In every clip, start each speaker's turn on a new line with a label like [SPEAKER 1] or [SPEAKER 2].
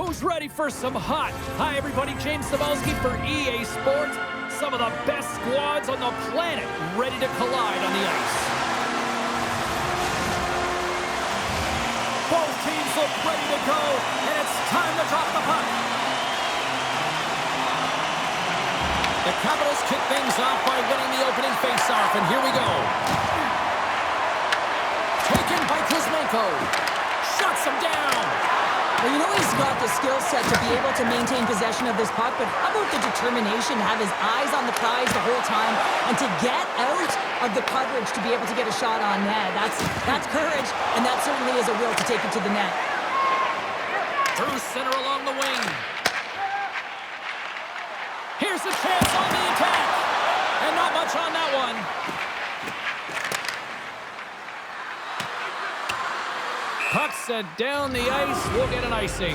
[SPEAKER 1] Who's ready for some hot? Hi, everybody. James Cebulski for EA Sports. Some of the best squads on the planet ready to collide on the ice. Both teams look ready to go, and it's time to drop the puck. The Capitals kick things off by winning the opening faceoff, and here we go. Taken by Kuzmenko. Shuts him down.
[SPEAKER 2] Well, you know he's got the skill set to be able to maintain possession of this puck, but how about the determination to have his eyes on the prize the whole time and to get out of the coverage to be able to get a shot on net? That's courage, and that certainly is a will to take it to the net.
[SPEAKER 1] Through center along the wing. Here's a chance on the attack, and not much on that one. Puck set down the ice. We'll get an icing.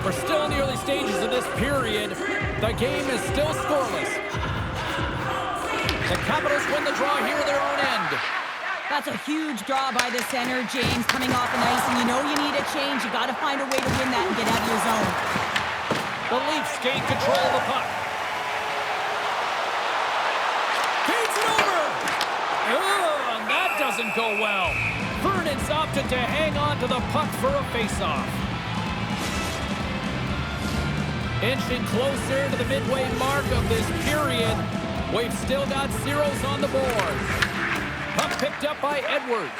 [SPEAKER 1] We're still in the early stages of this period. The game is still scoreless. The Capitals win the draw here at their own end.
[SPEAKER 2] That's a huge draw by the center, James, coming off an ice, and you know you need a change. You got to find a way to win that and get out of your zone.
[SPEAKER 1] The Leafs gain control of the puck. Feeds it over. And that doesn't go well. Vernon's opted to hang on to the puck for a face-off. Inching closer to the midway mark of this period. We've still got zeros on the board. Puck picked up by Edwards.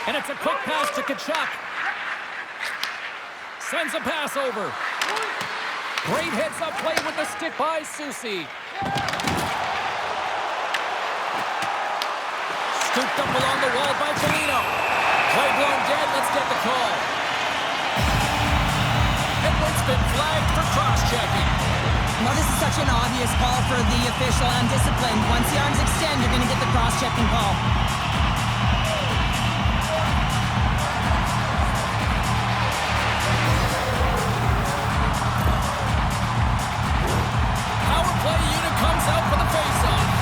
[SPEAKER 1] And it's a quick pass to Tkachuk. Sends a pass over. Great heads-up play with the stick by Soucy. Scooped up along the wall by Foligno. Play blown dead. Let's get the call. Edwards been flagged for cross-checking.
[SPEAKER 2] Well, this is such an obvious call for the official undisciplined. Once the arms extend, you're going to get the cross-checking call.
[SPEAKER 1] Power play unit comes out for the face-off.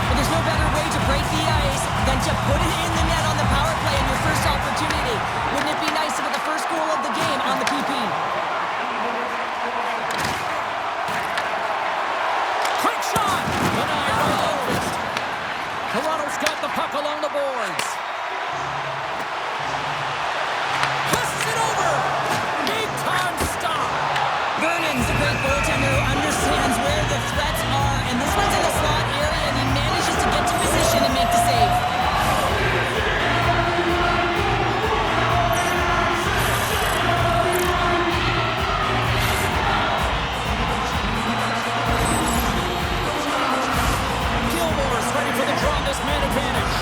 [SPEAKER 2] But there's no better way to break the ice than to put it in the net on the power play in your first opportunity. Wouldn't it be nice to get the first goal of the game on the PP?
[SPEAKER 1] Quick shot! Denied by Lundqvist. Toronto's got the puck along the boards. Passes it over! Big-time stop!
[SPEAKER 2] Vernon's a great goaltender who understands where the threats are, and this one's in the slot area, and he manages to get to position and make the save.
[SPEAKER 1] Gilmore's ready for the draw on this man advantage.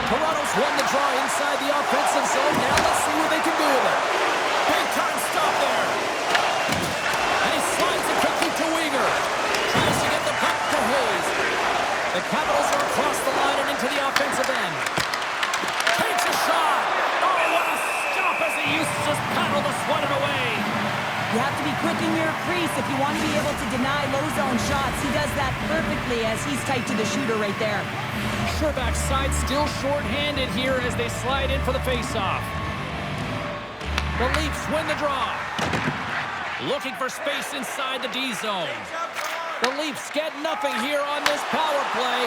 [SPEAKER 1] Toronto's won the draw inside the offensive zone. Now let's see what they can do with it. Big time stop there. And he slides it quickly to Weegar. Tries to get the puck to Hayes. The Capitals are across the line and into the offensive end. Takes a shot. Oh, what a stop as he used his paddle to swat it away.
[SPEAKER 2] You have to be quick in your crease if you want to be able to deny low zone shots. He does that perfectly as he's tight to the shooter right there.
[SPEAKER 1] Sherbak's side still short-handed here as they slide in for the face-off. The Leafs win the draw. Looking for space inside the D zone. The Leafs get nothing here on this power play.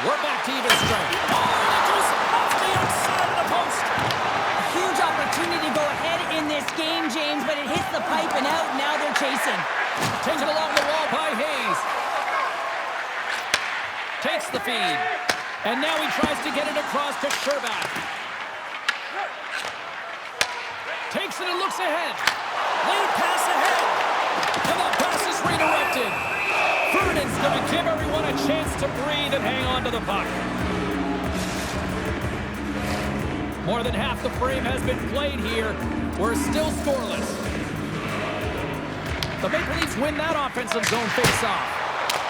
[SPEAKER 1] We're back to even strength. Oh, and it goes off the outside of the post.
[SPEAKER 2] A huge opportunity to go ahead in this game, James, but it hits the pipe and out. Now they're chasing.
[SPEAKER 1] Taken along the wall by Hayes. Takes the feed. And now he tries to get it across to Sherbak. Takes it and looks ahead. Lead pass ahead. And the pass is redirected. Vernon's going to give everyone a chance to breathe and hang on to the puck. More than half the frame has been played here. We're still scoreless. The Maple Leafs win that offensive zone face-off.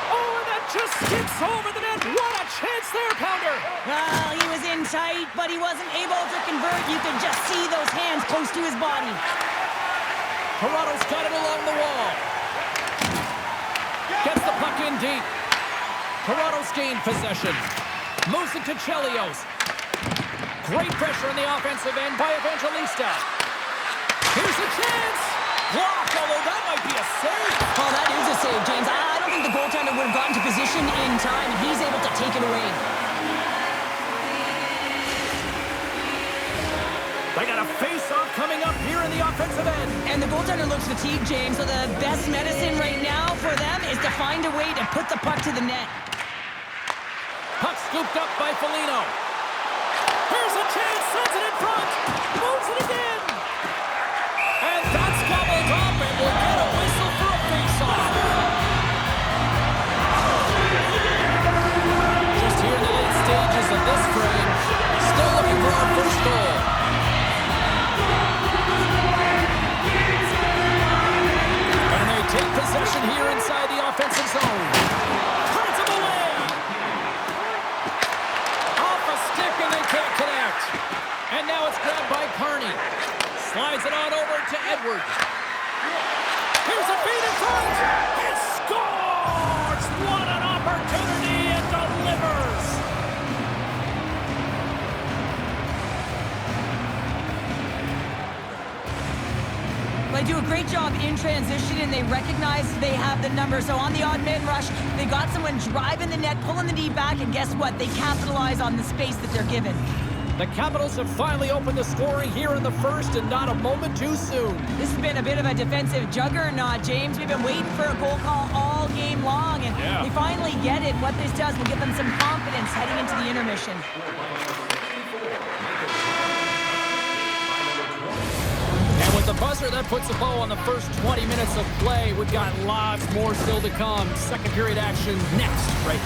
[SPEAKER 1] Oh, and that just skips over the net. What a chance there, Pounder.
[SPEAKER 2] Well, he was in tight, but he wasn't able to convert. You could just see those hands close to his body.
[SPEAKER 1] Toronto's got it along the wall. Gets the puck in deep. Toronto's gained possession. Moves it to Chelios. Great pressure on the offensive end by Evangelista. Here's a chance. Blocked, although that might be a save.
[SPEAKER 2] Oh, that is a save, James. I don't think the goaltender would have gotten to position in time, and he's able to take it away.
[SPEAKER 1] They got a face-off coming up here in the offensive end.
[SPEAKER 2] And the goaltender looks fatigued, James, so the best medicine right now for them is to find a way to put the puck to the net.
[SPEAKER 1] Puck scooped up by Foligno. Here's a chance, sends it in front. Moves it again. And that's gobbled up, and we'll get a whistle for a face-off. Just here in the late stages of this frame, still looking for our first goal. And they take possession here inside the offensive zone. Turns him away. Off a stick, and they can't connect. And now it's grabbed by Carney. Slides it on over to Edwards. Here's a feed in front. It scores! What an opportunity, and delivers!
[SPEAKER 2] They do a great job in transition, and they recognize they have the number. So on the odd man rush, they got someone driving the net, pulling the knee back, and guess what? They capitalize on the space that they're given.
[SPEAKER 1] The Capitals have finally opened the scoring here in the first, and not a moment too soon.
[SPEAKER 2] This has been a bit of a defensive juggernaut, James. We've been waiting for a goal call all game long, and they finally get it. What this does will give them some confidence heading into the intermission.
[SPEAKER 1] And with the buzzer, that puts a bow on the first 20 minutes of play. We've got lots more still to come. Second period action next, right?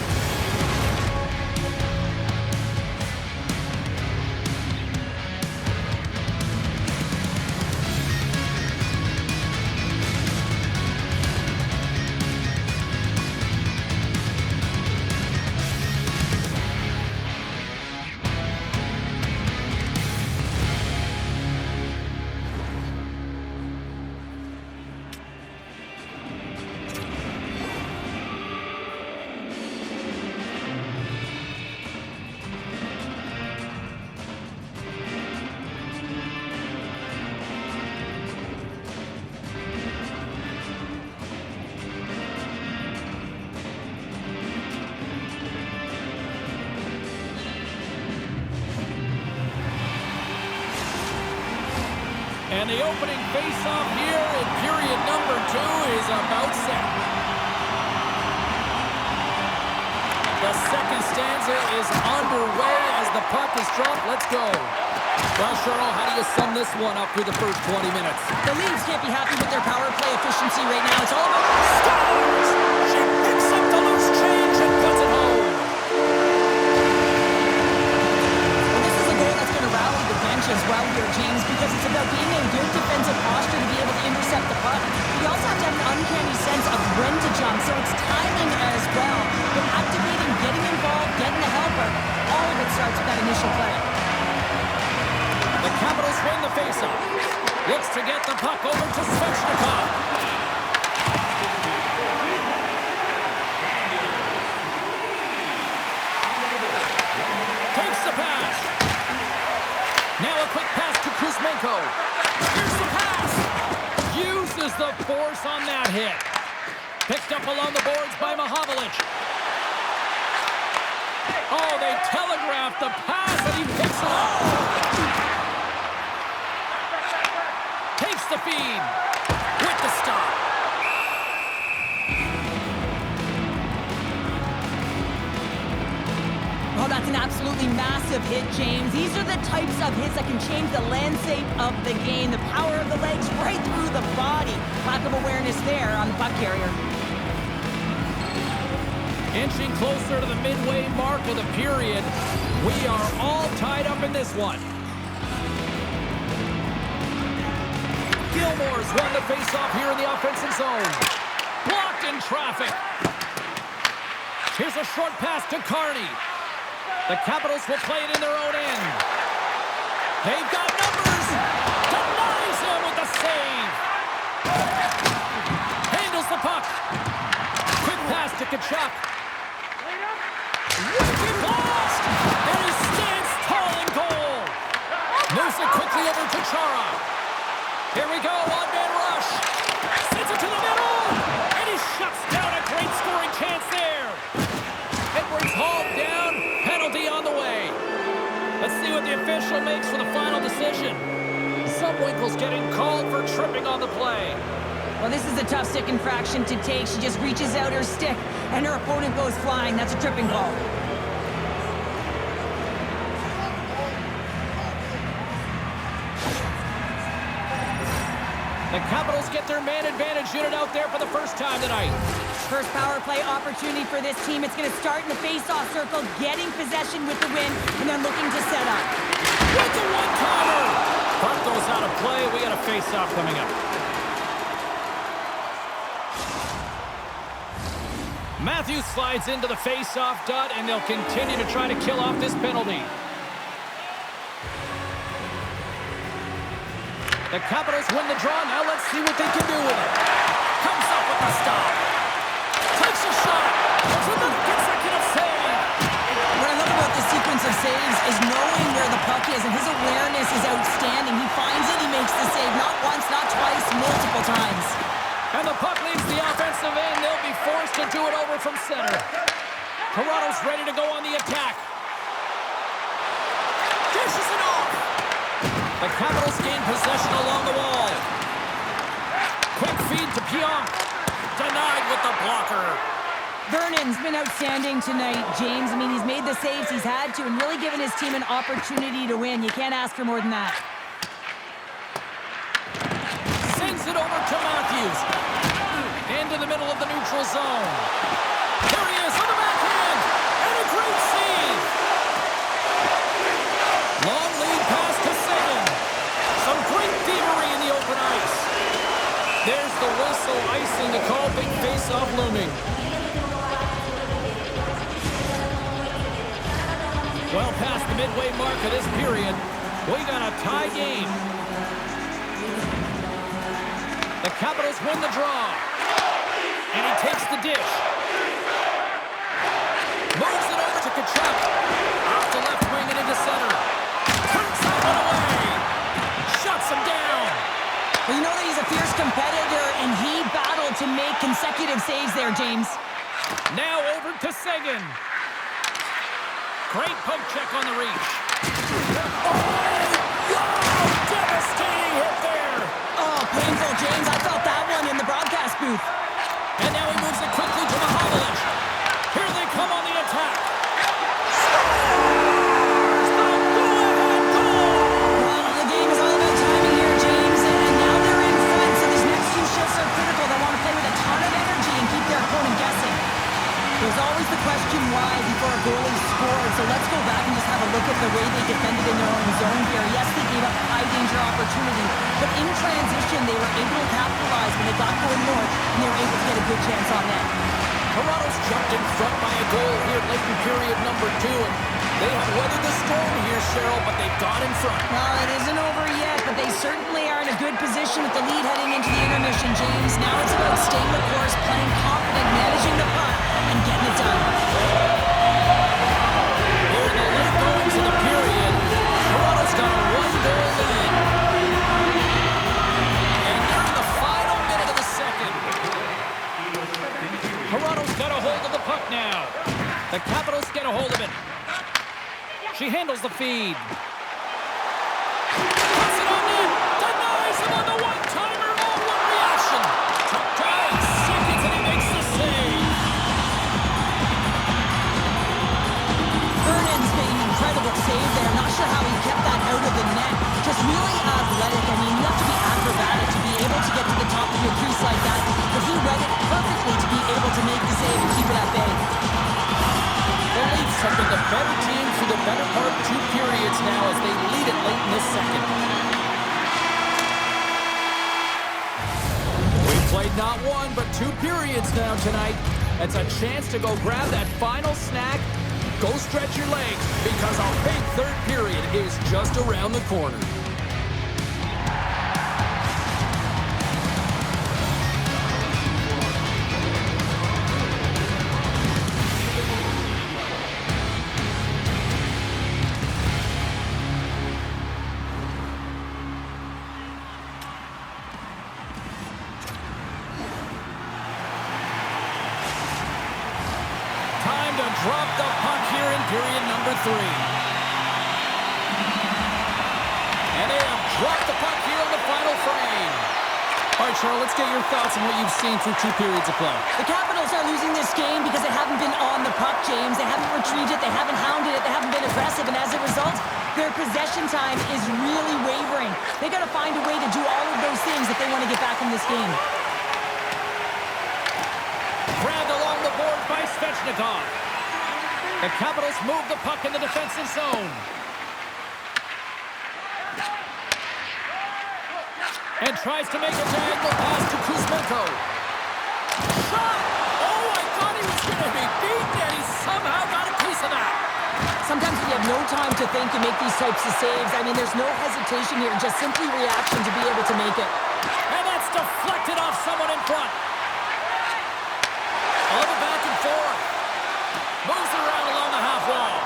[SPEAKER 1] And the opening face-off here in period number 2 is about set. The second stanza is underway as the puck is dropped. Let's go. Well, Cheryl, how do you sum this one up through the first 20 minutes?
[SPEAKER 2] The Leafs can't be happy with their power play efficiency right now. It's all about
[SPEAKER 1] Scores! She picks up the loose change and puts it home.
[SPEAKER 2] Well, this is a goal that's going to rally the bench as well here, James, because it's about being in good defensive posture to be able to intercept the puck. You also have to have an uncanny sense of when to jump, so it's timing as well. But activating, getting involved, getting the helper, all of it starts with that initial play.
[SPEAKER 1] The Capitals win the faceoff. Looks to get the puck over to Svechnikov. Takes the pass. Now a quick pass to Kuzmenko. Here's the pass. Uses the force on that hit. Picked up along the boards by Mahovlich. Oh, they telegraphed the pass, and he picks it up. Takes the feed with the stop.
[SPEAKER 2] Oh, that's an absolutely massive hit, James. These are the types of hits that can change the landscape of the game. The power of the legs right through the body. Lack of awareness there on the puck carrier.
[SPEAKER 1] Inching closer to the midway mark of the period. We are all tied up in this one. Gilmore's won the faceoff here in the offensive zone. Blocked in traffic. Here's a short pass to Carney. The Capitals will play it in their own end. They've got numbers. Denies him with the save. Handles the puck. Quick pass to Tkachuk. Moves it quickly over to Chara. Here we go, one-man rush. Sends it to the middle. And he shuts down a great scoring chance there. Edwards hauled down. Penalty on the way. Let's see what the official makes for the final decision. Subwinkle's getting called for tripping on the play.
[SPEAKER 2] Well, this is a tough stick infraction to take. She just reaches out her stick, and her opponent goes flying. That's a tripping call.
[SPEAKER 1] The Capitals get their man advantage unit out there for the first time tonight.
[SPEAKER 2] First power play opportunity for this team. It's going to start in the face-off circle, getting possession with the win, and then looking to set up.
[SPEAKER 1] With the one-timer! Puck goes out of play. We got a face-off coming up. Matthews slides into the face-off dot, and they'll continue to try to kill off this penalty. The Capitals win the draw. Now let's see what they can do with it. Comes up with the stop. Takes a shot. There's another consecutive save.
[SPEAKER 2] What I love about this sequence of saves is knowing where the puck is, and his awareness is outstanding. He finds it, he makes the save not once, not twice, multiple times.
[SPEAKER 1] And the puck leaves the offensive end. They'll be forced to do it over from center. Toronto's ready to go on the attack. Dishes it off. The Capitals gain possession along the wall. Quick feed to Pionk. Denied with the blocker.
[SPEAKER 2] Vernon's been outstanding tonight, James. I mean, he's made the saves he's had to and really given his team an opportunity to win. You can't ask for more than that.
[SPEAKER 1] Sends it over to Matthews. Into the middle of the neutral zone. There he is on the backhand. And a great save. Long lead pass to Sagan. Some great thievery in the open ice. There's the whistle, icing to call. Big face-off looming. Well past the midway mark of this period, we got a tie game. The Capitals win the draw. And he takes the dish. Moves it over to Kachuk. Off the left wing and into center. Turns that one away. Shuts him down.
[SPEAKER 2] Well, you know that he's a fierce competitor, and he battled to make consecutive saves there, James.
[SPEAKER 1] Now over to Sagan. Great poke check on the reach. Oh, devastating hit there.
[SPEAKER 2] Oh, painful, James. I felt that one in the broadcast booth.
[SPEAKER 1] And now he moves it quickly to Mihailovic. Here they come on the attack.
[SPEAKER 2] Well, the game is all about timing here, James, and now they're in front, so these next few shifts are critical. They want to play with a ton of energy and keep their opponent guessing. There's always the question why before a goalie scored, so let's go back and just have a look at the way they defended in their own zone here. Yes, they gave up a high-danger opportunity, but in transition, they were able to capitalize when they got going north, and they were able to get a good chance on net.
[SPEAKER 1] Toronto's jumped in front by a goal here late in period number 2, and they have weathered the storm here, Cheryl, but they've gone in front.
[SPEAKER 2] Well, it isn't over yet, but they certainly are in a good position with the lead heading into the intermission, James. Now it's about staying the course, playing confident, managing the puck, and getting it done.
[SPEAKER 1] Here in the late goings of the period, Toronto's got a 1-goal lead. And they're in the final minute of the second. Toronto's got a hold of the puck now. The Capitals get a hold of it. She handles the feed. Puts it on net. Denies him on the one-timer. Oh, what reaction. Took 5 seconds and he makes the save.
[SPEAKER 2] Vernon's made an incredible save there. Not sure how he kept that out of the net. Just really athletic. I mean, you have to be acrobatic to be able to get to the top of your crease like that. But he read it perfectly to be able to make the save and keep it at bay.
[SPEAKER 1] The Leafs have been the better team for the better part of 2 periods now as they lead it late in this second. We've played not 1, but 2 periods now tonight. It's a chance to go grab that final snack. Go stretch your legs because our big third period is just around the corner. drop the puck here in period number 3. And they have dropped the puck here in the final frame. All right, Cheryl, let's get your thoughts on what you've seen through 2 periods of play.
[SPEAKER 2] The Capitals are losing this game because they haven't been on the puck, James. They haven't retreated, they haven't hounded it, they haven't been aggressive, and as a result, their possession time is really wavering. They got to find a way to do all of those things if they want to get back in this game.
[SPEAKER 1] Grabbed along the board by Svechnikov. The Capitals move the puck in the defensive zone. And tries to make a diagonal pass to Kuzmenko. Shot! Oh, I thought he was going to be beaten, and he somehow got a piece of that.
[SPEAKER 2] Sometimes when you have no time to think and make these types of saves, I mean, there's no hesitation here, just simply reaction to be able to make it.
[SPEAKER 1] And that's deflected off someone in front. All the back and forth. Moves it around along the half wall.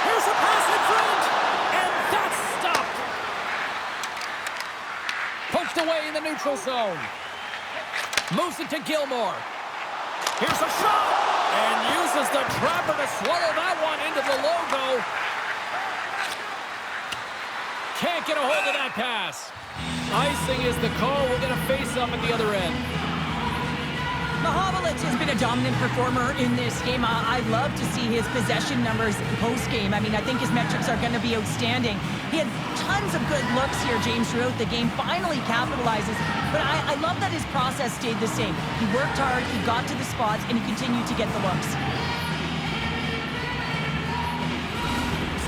[SPEAKER 1] Here's a pass in front, and that's stopped. Pushed away in the neutral zone. Moves it to Gilmore. Here's a shot, and uses the trapper to swallow that one into the logo. Can't get a hold of that pass. Icing is the call. We're going to face up at the other end.
[SPEAKER 2] Mahovlich has been a dominant performer in this game. I love to see his possession numbers post-game. I mean, I think his metrics are going to be outstanding. He had tons of good looks here, James, throughout the game. Finally capitalizes. But I love that his process stayed the same. He worked hard, he got to the spots, and he continued to get the looks.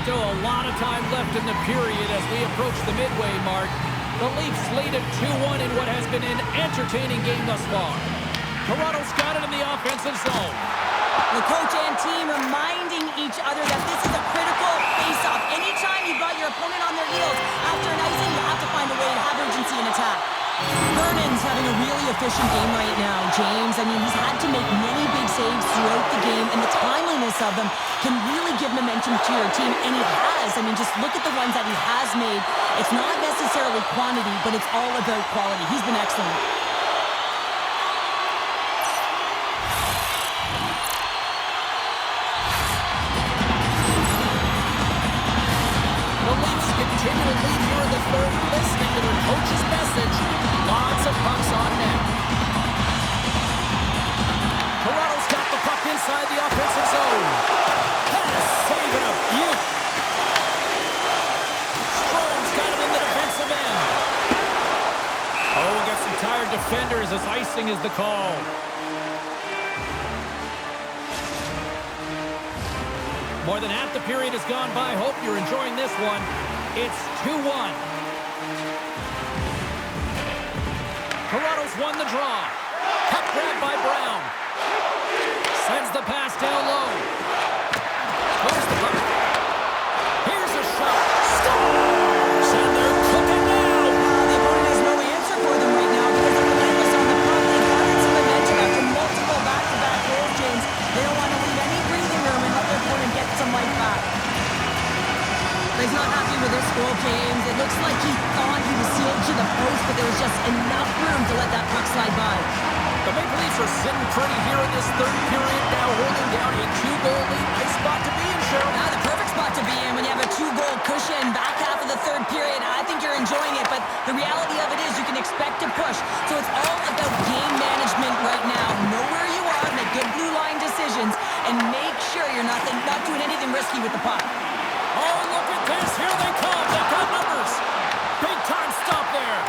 [SPEAKER 1] Still a lot of time left in the period as we approach the midway mark. The Leafs lead at 2-1 in what has been an entertaining game thus far. Toronto's got it in the offensive zone.
[SPEAKER 2] The coach and team reminding each other that this is a critical face-off. Anytime you've got your opponent on their heels after an icing, you have to find a way to have urgency in attack. Vernon's having a really efficient game right now, James. I mean, he's had to make many big saves throughout the game, and the timeliness of them can really give momentum to your team, and he has. I mean, just look at the ones that he has made. It's not necessarily quantity, but it's all about quality. He's been excellent.
[SPEAKER 1] Continue to lead here in the third, listening to their coach's message. Lots of pucks on net. Toronto's got the puck inside the offensive zone. Pass, saving a beaut. Strom's got him in the defensive end. Oh, we got some tired defenders as icing is the call. More than half the period has gone by. Hope you're enjoying this one. It's 2-1. Toronto's won the draw. Puck grabbed by Brown. Sends the pass down low. Close the puck. Here's a shot. Scores! And they're cooking now.
[SPEAKER 2] The opponent has no answer for them right now because they're relentless on the puck. They've gotten some momentum after multiple back-to-back goals, James. They don't want to leave any breathing room and let their opponent get some life back. He's not happy with this goal, James. It looks like he thought he was sealed to the post, but there was just enough room to let that puck slide by.
[SPEAKER 1] The Maple Leafs are sitting pretty here in this third period, now holding down a 2-goal lead. Nice spot to be in, Cheryl.
[SPEAKER 2] The perfect spot to be in when you have a 2-goal cushion back half of the third period. I think you're enjoying it, but the reality of it is you can expect to push. So it's all about game management right now. Know where you are, make good blue line decisions, and make sure you're not doing anything risky with the puck.
[SPEAKER 1] Oh, look at this. Here they come. They've got numbers. Big time stop there.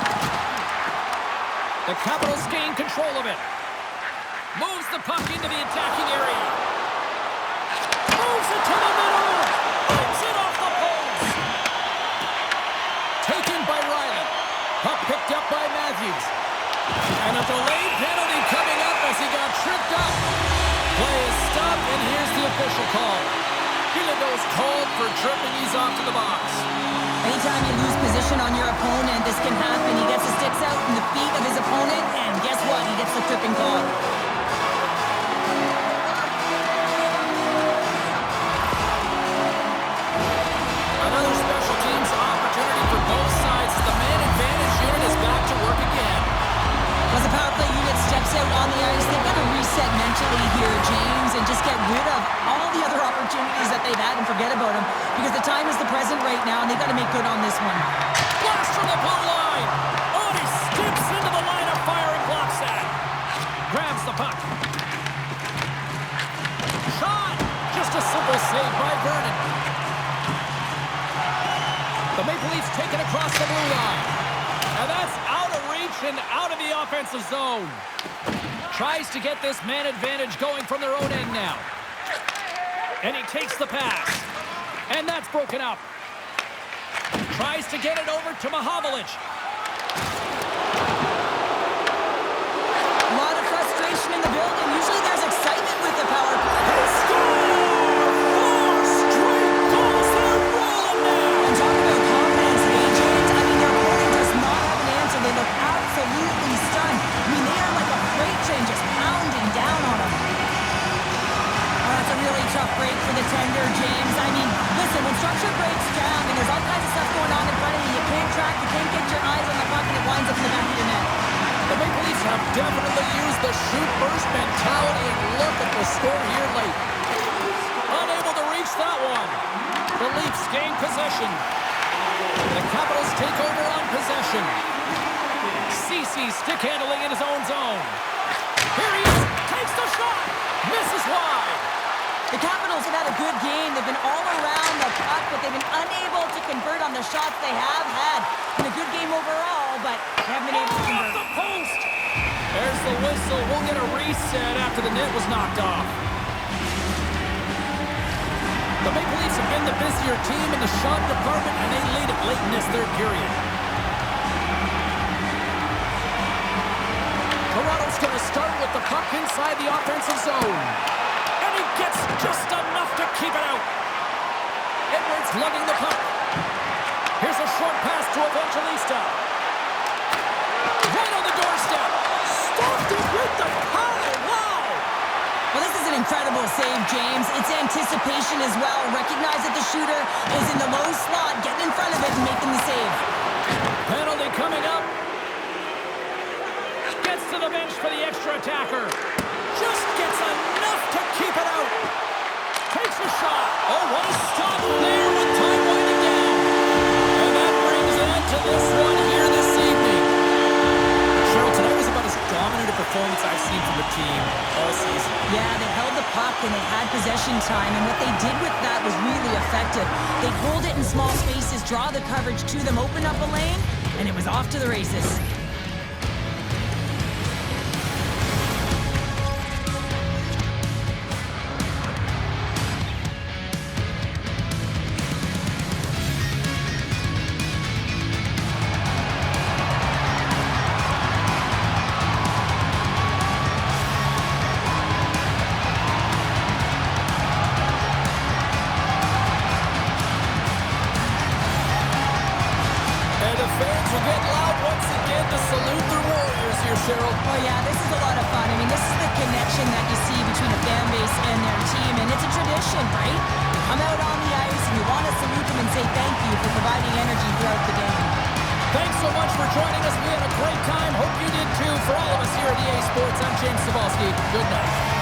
[SPEAKER 1] The Capitals gain control of it. Moves the puck into the attacking area. Moves it to the middle. Moves it off the post. Taken by Riley. Puck picked up by Matthews. And a delayed penalty coming up as he got tripped up. Play is stopped, and here's the official call. Goes called for tripping. He's off to the box.
[SPEAKER 2] Anytime you lose position on your opponent, this can happen. He gets the sticks out in the feet of his opponent, and guess what? He gets the tripping call.
[SPEAKER 1] Another special teams opportunity for both sides. The man advantage unit is back to work again.
[SPEAKER 2] As the power play unit steps out on the ice, they've got to reset mentally here, James, and just get rid now, and they've got to make good on this one.
[SPEAKER 1] Blast from the blue line. Oh, and he skips into the line of fire and blocks that. Grabs the puck. Shot. Just a simple save by Vernon. The Maple Leafs take it across the blue line. And that's out of reach and out of the offensive zone. Tries to get this man advantage going from their own end now. And he takes the pass. And that's broken up. Tries to get it over to Mahovlich.
[SPEAKER 2] A lot of frustration in the building. Usually there's excitement with the power play.
[SPEAKER 1] They score! 4 straight goals. They're rolling now.
[SPEAKER 2] And talk about confidence, James. I mean, their opponent does not have an answer. They look absolutely stunned. I mean, they are like a freight train just pounding down on them. Oh, that's a really tough break for the tender, James. I mean, listen, when structure breaks down and there's all kinds of stuff going on in front of you, you can't track, you can't get your eyes on the puck, and it winds up in the back of your net.
[SPEAKER 1] The Maple Leafs have definitely used the shoot-first mentality, and look at the score here late. Unable to reach that one. The Leafs gain possession. The Capitals take over on possession. Ceci stick handling in his own zone. Here he is, takes the shot, misses wide.
[SPEAKER 2] The Capitals have had a good game. They've been all around the puck, but they've been unable to convert on the shots they have had. Been a good game overall, but they haven't been able to convert.
[SPEAKER 1] The post! There's the whistle. We'll get a reset after the net was knocked off. The Maple Leafs have been the busier team in the shot department, and they lead it late in this third period. Toronto's going to start with the puck inside the offensive zone. And he gets just enough to keep it out. Edwards lugging the puck. Here's a short pass to Evangelista. Right on the doorstep. Stopped it with the power. Wow.
[SPEAKER 2] Well, this is an incredible save, James. It's anticipation as well. Recognize that the shooter is in the low slot, getting in front of it and making the save.
[SPEAKER 1] Penalty coming up. Gets to the bench for the extra attacker. Just gets enough to keep it out. Takes a shot. Oh, what a stop there with time winding down. And that brings an end to this one here this evening. Cheryl, tonight was about as dominant a performance I've seen from the team all season.
[SPEAKER 2] Yeah, they held the puck and they had possession time, and what they did with that was really effective. They hold it in small spaces, draw the coverage to them, open up a lane, and it was off to the races.
[SPEAKER 1] Cheryl.
[SPEAKER 2] Oh, yeah, this is a lot of fun. I mean, this is the connection that you see between a fan base and their team, and it's a tradition, right? You come out on the ice, and you want to salute them and say thank you for providing energy throughout the game.
[SPEAKER 1] Thanks so much for joining us. We had a great time. Hope you did too. For all of us here at EA Sports, I'm James Cebulski. Good night.